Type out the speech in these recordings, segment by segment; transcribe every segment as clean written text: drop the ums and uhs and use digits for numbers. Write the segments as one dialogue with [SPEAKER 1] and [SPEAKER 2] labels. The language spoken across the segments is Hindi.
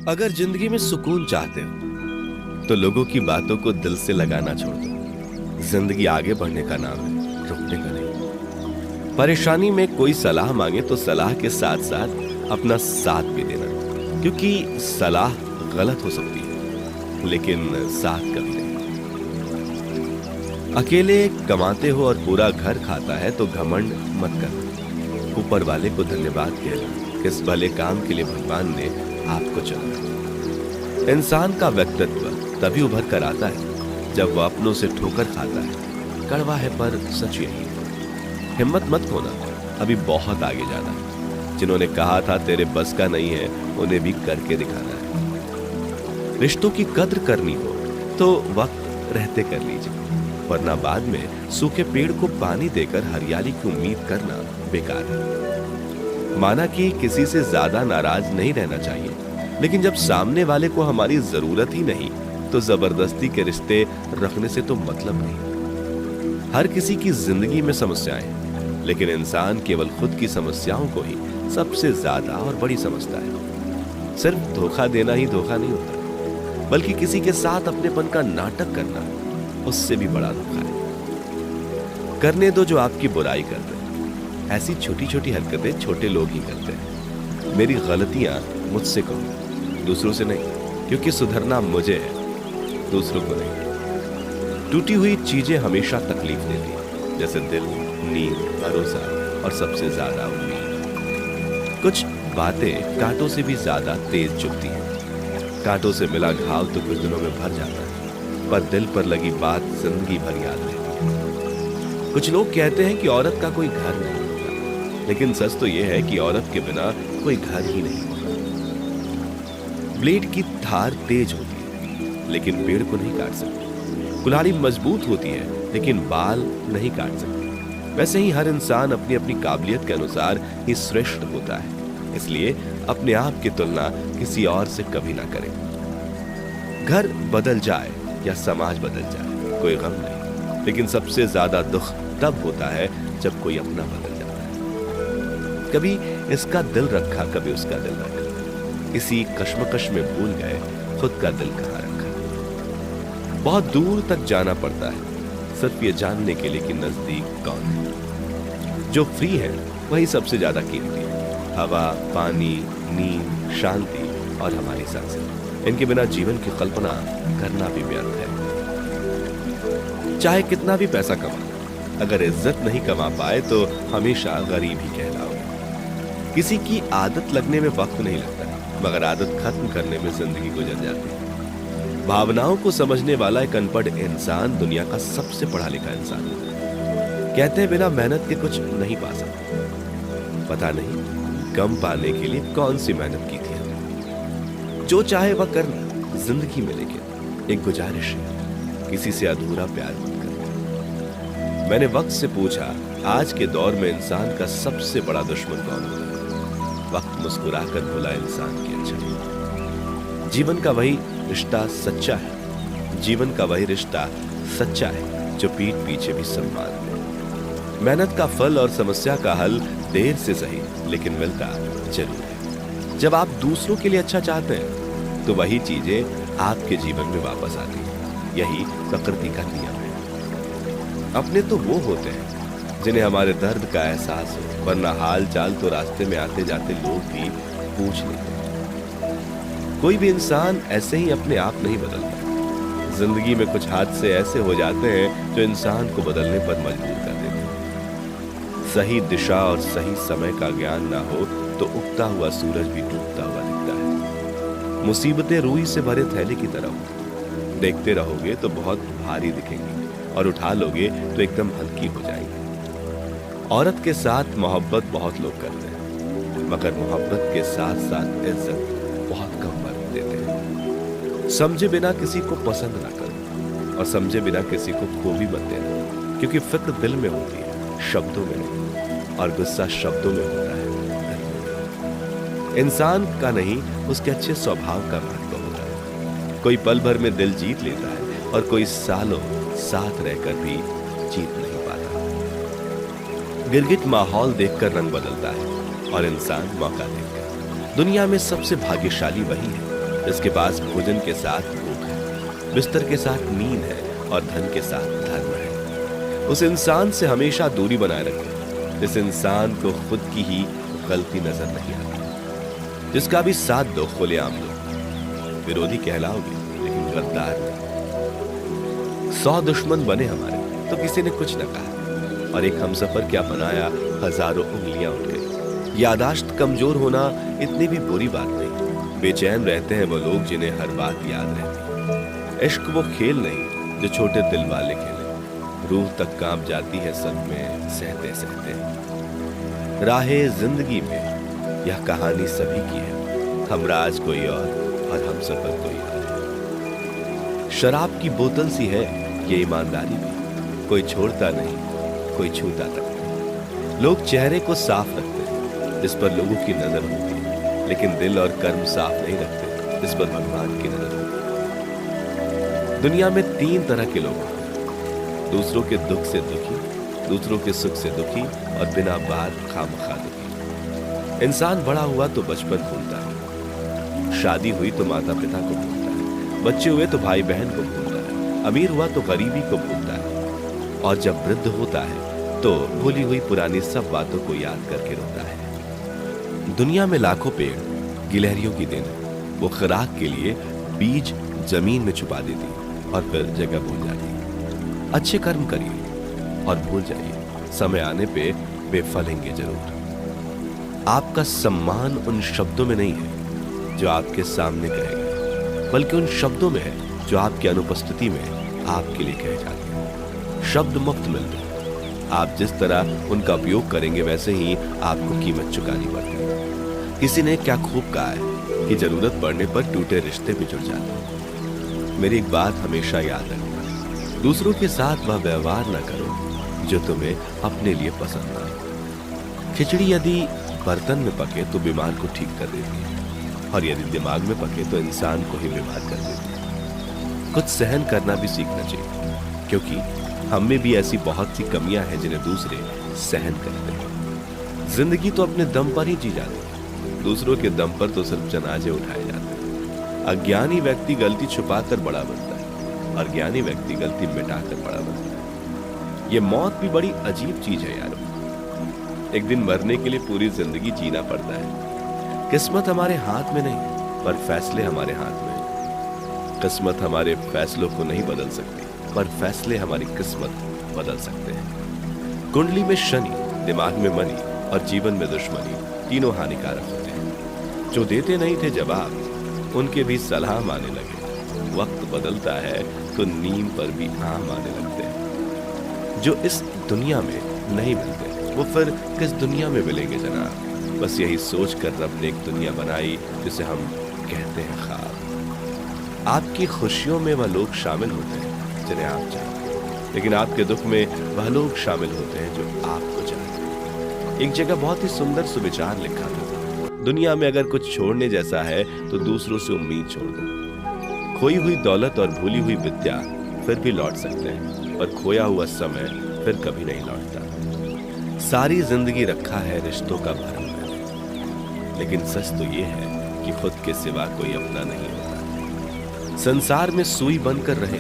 [SPEAKER 1] अगर जिंदगी में सुकून चाहते हो तो लोगों की बातों को दिल से लगाना छोड़ दो। जिंदगी आगे बढ़ने का नाम है, रुकने का नहीं। परेशानी में कोई सलाह मांगे तो सलाह के साथ साथ अपना साथ भी देना, क्योंकि सलाह गलत हो सकती है लेकिन साथ कभी नहीं। अकेले कमाते हो और पूरा घर खाता है तो घमंड मत करना। ऊपर वाले को धन्यवाद कहना, इस भले काम के लिए भगवान ने आपको चुना। इंसान का व्यक्तित्व तभी उभर कर आता है जब वह अपनों से ठोकर खाता है। कड़वा है पर सच यही है। हिम्मत मत खोना, अभी बहुत आगे जाना है। जिन्होंने कहा था तेरे बस का नहीं है, उन्हें भी करके दिखाना है। रिश्तों की कद्र करनी हो तो वक्त रहते कर लीजिए, वरना बाद में सूखे पेड़ को पानी देकर हरियाली की उम्मीद करना बेकार है। माना कि किसी से ज्यादा नाराज नहीं रहना चाहिए, लेकिन जब सामने वाले को हमारी जरूरत ही नहीं तो जबरदस्ती के रिश्ते रखने से तो मतलब नहीं। हर किसी की जिंदगी में समस्याएं हैं, लेकिन इंसान केवल खुद की समस्याओं को ही सबसे ज्यादा और बड़ी समझता है। सिर्फ धोखा देना ही धोखा नहीं होता, बल्कि किसी के साथ अपनेपन का नाटक करना उससे भी बड़ा धोखा है। करने दो जो आपकी बुराई करते हैं। ऐसी छोटी छोटी हरकतें छोटे लोग ही करते हैं। मेरी गलतियां मुझसे कहो, दूसरों से नहीं, क्योंकि सुधरना मुझे है, दूसरों को नहीं। टूटी हुई चीजें हमेशा तकलीफ देती हैं, जैसे दिल, नींद, भरोसा और सबसे ज्यादा उम्मीद। कुछ बातें कांटों से भी ज्यादा तेज चुभती हैं। कांटों से मिला घाव तो कुछ दिनों में भर जाता है, पर दिल पर लगी बात जिंदगी भर याद रहती है। कुछ लोग कहते हैं कि औरत का कोई घर नहीं होता, लेकिन सच तो यह है कि औरत के बिना कोई घर ही नहीं होता। ब्लेड की धार तेज होती है, लेकिन पेड़ को नहीं काट सकती। कुल्हाड़ी मजबूत होती है, लेकिन बाल नहीं काट सकती। वैसे ही हर इंसान अपनी अपनी काबिलियत के अनुसार ही श्रेष्ठ होता है, इसलिए अपने आप की तुलना किसी और से कभी ना करें। घर बदल जाए या समाज बदल जाए कोई गम नहीं, लेकिन सबसे ज्यादा दुख तब होता है जब कोई अपना बदल जाता है। कभी इसका दिल रखा, कभी उसका दिल रखा, इसी कश्मकश में भूल गए खुद का दिल कहाँ रखा। बहुत दूर तक जाना पड़ता है सिर्फ ये जानने के लिए कि नजदीक कौन है। जो फ्री है वही सबसे ज्यादा कीमती है। हवा, पानी, नींद, शांति और हमारी सांसें, इनके बिना जीवन की कल्पना करना भी व्यर्थ है। चाहे कितना भी पैसा कमा, अगर इज्जत नहीं कमा पाए तो हमेशा गरीब ही कहलाओगे। किसी की आदत लगने में वक्त नहीं लगता, मगर आदत खत्म करने में जिंदगी गुजर जाती है। भावनाओं को समझने वाला एक अनपढ़ इंसान दुनिया का सबसे पढ़ा लिखा इंसान है। कहते हैं बिना मेहनत के कुछ नहीं पा सकते। पता नहीं गम पाने के लिए कौन सी मेहनत की थी हमने। जो चाहे वह करना जिंदगी में, लेकिन एक गुजारिश है, किसी से अधूरा प्यार मत करना। मैंने वक्त से पूछा, आज के दौर में इंसान का सबसे बड़ा दुश्मन कौन होता है? वक्त मुस्कुराकर भुला इंसान की अच्छाई। जीवन का वही रिश्ता सच्चा है, जीवन का वही रिश्ता सच्चा है जो पीठ पीछे भी सम्मान दे। मेहनत का फल और समस्या का हल देर से सही, लेकिन मिलता जरूर है। जब आप दूसरों के लिए अच्छा चाहते हैं तो वही चीजें आपके जीवन में वापस आती हैं। यही प्रकृति का नियम है। अपने तो वो होते हैं जिन्हें हमारे दर्द का एहसास हो, वरना हाल चाल तो रास्ते में आते जाते लोग भी पूछ लेते हैं। कोई भी इंसान ऐसे ही अपने आप नहीं बदलता। जिंदगी में कुछ हादसे ऐसे हो जाते हैं जो इंसान को बदलने पर मजबूर कर देते हैं। सही दिशा और सही समय का ज्ञान ना हो तो उगता हुआ सूरज भी डूबता हुआ दिखता है। मुसीबतें रुई से भरे थैले की तरह होती, देखते रहोगे तो बहुत भारी दिखेंगी और उठा लोगे तो एकदम हल्की हो जाएगी। औरत के साथ मोहब्बत बहुत लोग करते हैं, मगर मोहब्बत के साथ साथ इज्जत बहुत कम मर्द देते हैं। समझे बिना किसी को पसंद ना करो, और समझे बिना किसी को खो भी मत देना, क्योंकि फिक्र दिल में होती है, शब्दों में नहीं, और गुस्सा शब्दों में होता है। इंसान का नहीं, उसके अच्छे स्वभाव का महत्व होता है। कोई पल भर में दिल जीत लेता है और कोई सालों साथ रहकर भी जीत नहीं पाता। गिरगिट माहौल देखकर रंग बदलता है और इंसान मौका देखकर। दुनिया में सबसे भाग्यशाली वही है जिसके पास भोजन के साथ भूख है, बिस्तर के साथ नींद है और धन के साथ धर्म है, उस इंसान से हमेशा दूरी बनाए रखें जिस इंसान को खुद की ही गलती नजर नहीं आती, जिसका भी साथ दो खुलेआम लो, विरोधी कहलाओगे लेकिन गद्दार नहीं। 100 दुश्मन बने हमारे तो किसी ने कुछ न कहा, और एक हमसफर क्या बनाया, हजारों उंगलियां उठ गई। यादाश्त कमजोर होना इतनी भी बुरी बात नहीं। बेचैन रहते हैं वो लोग जिन्हें हर बात याद रहती। इश्क वो खेल नहीं जो छोटे दिल वाले खेले, रूह तक कांप जाती है सब में सहते सहते। राहे जिंदगी में यह कहानी सभी की है, हमराज कोई और हमसफर कोई और। शराब की बोतल सी है ये ईमानदारी भी, कोई छोड़ता नहीं, कोई छूता तक नहीं। लोग चेहरे को साफ रखते हैं जिस पर लोगों की नजर होती है, लेकिन दिल और कर्म साफ नहीं रखते जिस पर भगवान की नजर होती है। दुनिया में 3 तरह के लोग होते हैं, दूसरों के दुख से दुखी, दूसरों के सुख से दुखी और बिना बात खामखा दुखी। इंसान बड़ा हुआ तो बचपन भूलता है, शादी हुई तो माता पिता को भूलता है, बच्चे हुए तो भाई बहन को भूलता है, अमीर हुआ तो गरीबी को भूलता है, और जब वृद्ध होता है तो भूली हुई पुरानी सब बातों को याद करके रोता है। दुनिया में लाखों पेड़ गिलहरियों की देन है, वो खुराक के लिए बीज जमीन में छुपा देती और फिर जगह भूल जाती। अच्छे कर्म करिए और भूल जाइए, समय आने पे वे फलेंगे जरूर। आपका सम्मान उन शब्दों में नहीं है जो आपके सामने कहे गए, बल्कि उन शब्दों में है जो आपकी अनुपस्थिति में आपके लिए कहे जाते हैं। शब्द मुफ्त मिलते हैं, आप जिस तरह उनका उपयोग करेंगे वैसे ही आपको कीमत चुकानी पड़ती है। किसी ने क्या खूब कहा है कि जरूरत पड़ने पर टूटे रिश्ते भी जुड़ जाते हैं। मेरी एक बात हमेशा याद रखना, दूसरों के साथ वह व्यवहार न करो जो तुम्हें अपने लिए पसंद ना। खिचड़ी यदि बर्तन में पके तो बीमार को ठीक कर देती है, और यदि दिमाग में पके तो इंसान को ही बीमार कर देती है। कुछ सहन करना भी सीखना चाहिए, क्योंकि हम में भी ऐसी बहुत सी कमियां हैं जिन्हें दूसरे सहन करते हैं। जिंदगी तो अपने दम पर ही जी जाती है, दूसरों के दम पर तो सिर्फ जनाजे उठाए जाते हैं। अज्ञानी व्यक्ति गलती छुपाकर बड़ा बनता है, और ज्ञानी व्यक्ति गलती मिटाकर बड़ा बनता है। ये मौत भी बड़ी अजीब चीज है यारो। एक दिन मरने के लिए पूरी जिंदगी जीना पड़ता है। किस्मत हमारे हाथ में नहीं, पर फैसले हमारे हाथ में। किस्मत हमारे फैसलों को नहीं बदल सकती, पर फैसले हमारी किस्मत बदल सकते हैं। कुंडली में शनि, दिमाग में मनी और जीवन में दुश्मनी, तीनों हानिकारक होते हैं। जो देते नहीं थे जवाब, उनके भी सलाह माने लगे। वक्त बदलता है तो नीम पर भी आम आने लगते हैं। जो इस दुनिया में नहीं मिलते वो फिर किस दुनिया में मिलेंगे जनाब। बस यही सोच कर रब ने एक दुनिया बनाई जिसे हम कहते हैं ख्वाब। आपकी खुशियों में वह लोग शामिल होते हैं जिन्हें आप चाहते हैं, लेकिन आपके दुख में वह लोग शामिल होते हैं जो आपको चाहते हैं। एक जगह बहुत ही सुंदर सुविचार लिखा था, दुनिया में अगर कुछ छोड़ने जैसा है तो दूसरों से उम्मीद छोड़ दो। खोई हुई दौलत और भूली हुई विद्या फिर भी लौट सकते हैं, पर खोया हुआ समय फिर कभी नहीं लौटता। सारी जिंदगी रखा है रिश्तों का भरम में, लेकिन सच तो ये है कि खुद के सिवा कोई अपना नहीं होता। संसार में सुई बनकर रहे,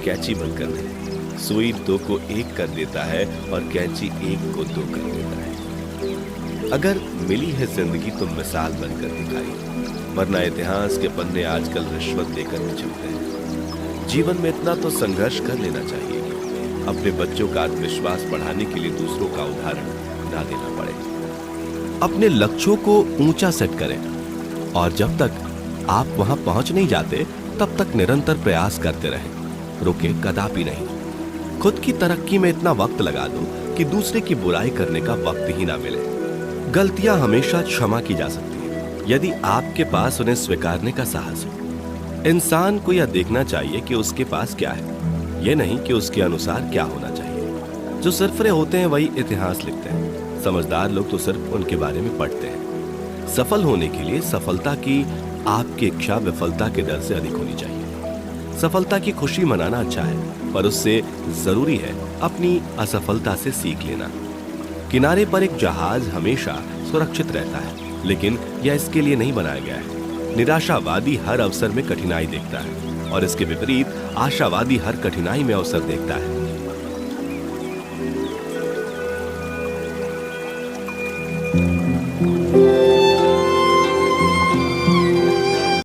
[SPEAKER 1] कैंची बनकर रहे। सुई 2 को 1 कर देता है और कैंची 1 को 2 कर देता है। अगर मिली है जिंदगी तो मिसाल बनकर दिखाई, वरना इतिहास के पन्ने आजकल रिश्वत देकर चलते हैं। जीवन में इतना तो संघर्ष कर लेना चाहिए कि अपने बच्चों का आत्मविश्वास बढ़ाने के लिए दूसरों का उदाहरण ना देना पड़े। अपने लक्ष्यों को ऊंचा सेट करें, और जब तक आप वहां पहुंच नहीं जाते तब तक निरंतर प्रयास करते रहें, रुके कदापि नहीं। खुद की तरक्की में इतना वक्त लगा दो कि दूसरे की बुराई करने का वक्त ही ना मिले। गलतियां हमेशा क्षमा की जा सकती है यदि आपके पास उन्हें स्वीकारने का साहस हो। इंसान को यह देखना चाहिए कि उसके पास क्या है, यह नहीं कि उसके अनुसार क्या होना चाहिए। जो सरफरे होते हैं वही इतिहास लिखते हैं, समझदार लोग तो सिर्फ उनके बारे में पढ़ते हैं। सफल होने के लिए सफलता की आपकी इच्छा विफलता के डर से अधिक होनी चाहिए। सफलता की खुशी मनाना अच्छा है, पर उससे जरूरी है अपनी असफलता से सीख लेना। किनारे पर एक जहाज हमेशा सुरक्षित रहता है, लेकिन यह इसके लिए नहीं बनाया गया है। निराशावादी हर अवसर में कठिनाई देखता है और इसके विपरीत आशावादी हर कठिनाई में अवसर देखता है।